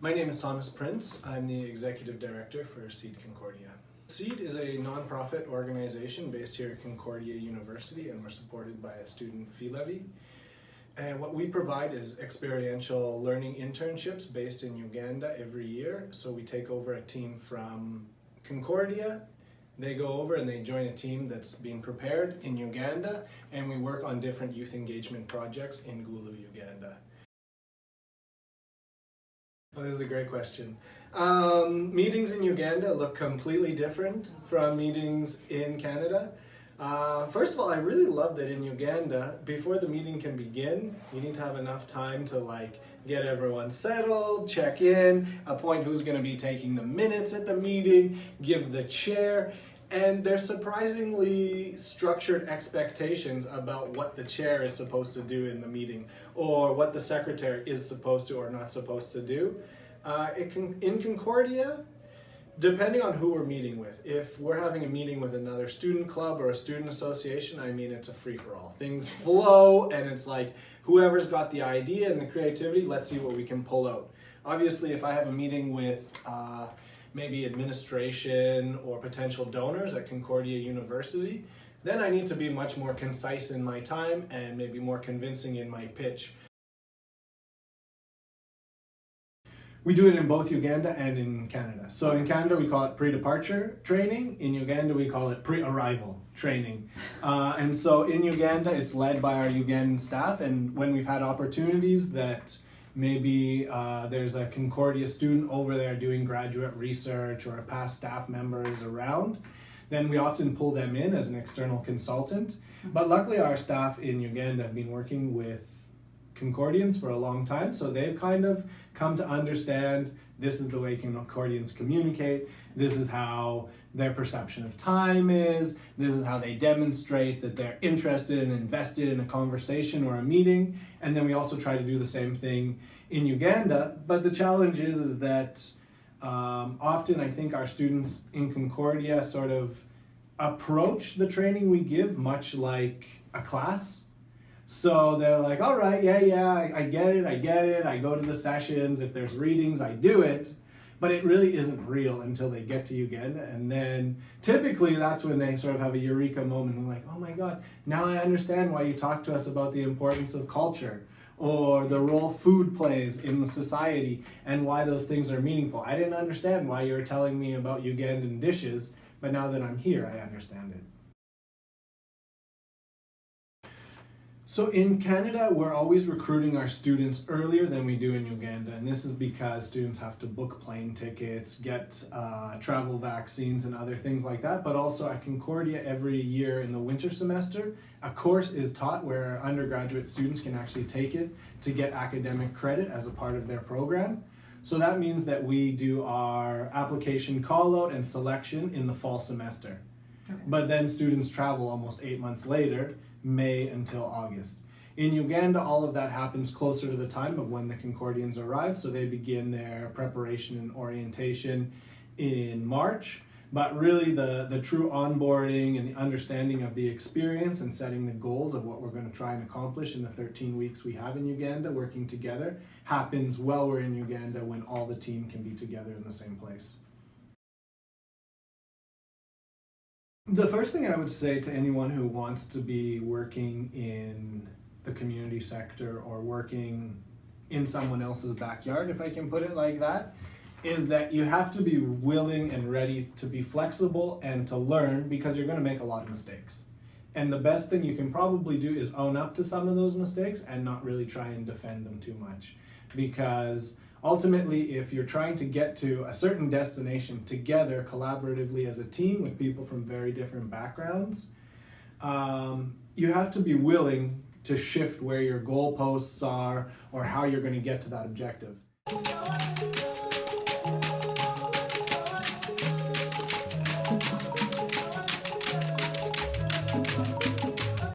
My name is Thomas Prince. I'm the Executive Director for Seed Concordia. Seed is a nonprofit organization based here at Concordia University, and we're supported by a student fee levy. And what we provide is experiential learning internships based in Uganda every year. So we take over a team from Concordia, they go over and they join a team that's being prepared in Uganda, and we work on different youth engagement projects in Gulu, Uganda. Oh, this is a great question. Meetings in Uganda look completely different from meetings in Canada. First of all, I really love that in Uganda, before the meeting can begin, you need to have enough time to get everyone settled, check in, appoint who's going to be taking the minutes at the meeting, give the chair, and there's surprisingly structured expectations about what the chair is supposed to do in the meeting or what the secretary is supposed to or not supposed to do. In Concordia, depending on who we're meeting with, if we're having a meeting with another student club or a student association, I mean, it's a free-for-all. Things flow, and it's like whoever's got the idea and the creativity, let's see what we can pull out. Obviously, if I have a meeting with maybe administration or potential donors at Concordia University, then I need to be much more concise in my time and maybe more convincing in my pitch. We do it in both Uganda and in Canada. So in Canada, we call it pre-departure training. In Uganda, we call it pre-arrival training. And so in Uganda, it's led by our Ugandan staff. And when we've had opportunities that maybe there's a Concordia student over there doing graduate research or a past staff member is around, then we often pull them in as an external consultant. But luckily, our staff in Uganda have been working with Concordians for a long time, so they've kind of come to understand this is the way Concordians communicate, this is how their perception of time is, this is how they demonstrate that they're interested and invested in a conversation or a meeting, and then we also try to do the same thing in Uganda. But the challenge is that often I think our students in Concordia sort of approach the training we give much like a class. So they're like, all right, yeah, I get it, I go to the sessions, if there's readings, I do it, but it really isn't real until they get to Uganda, and then typically that's when they sort of have a eureka moment and like, oh my God, now I understand why you talk to us about the importance of culture, or the role food plays in the society, and why those things are meaningful. I didn't understand why you were telling me about Ugandan dishes, but now that I'm here, I understand it. So in Canada, we're always recruiting our students earlier than we do in Uganda, and this is because students have to book plane tickets, get travel vaccines and other things like that, but also at Concordia every year in the winter semester, a course is taught where undergraduate students can actually take it to get academic credit as a part of their program. So that means that we do our application call out and selection in the fall semester. Okay. But then students travel almost 8 months later, May until August. In Uganda, all of that happens closer to the time of when the Concordians arrive, so they begin their preparation and orientation in March. But really the true onboarding and the understanding of the experience and setting the goals of what we're going to try and accomplish in the 13 weeks we have in Uganda working together happens while we're in Uganda, when all the team can be together in the same place. The first thing I would say to anyone who wants to be working in the community sector or working in someone else's backyard, if I can put it like that, is that you have to be willing and ready to be flexible and to learn, because you're going to make a lot of mistakes. And the best thing you can probably do is own up to some of those mistakes and not really try and defend them too much. Because ultimately, if you're trying to get to a certain destination together collaboratively as a team with people from very different backgrounds, you have to be willing to shift where your goalposts are or how you're going to get to that objective.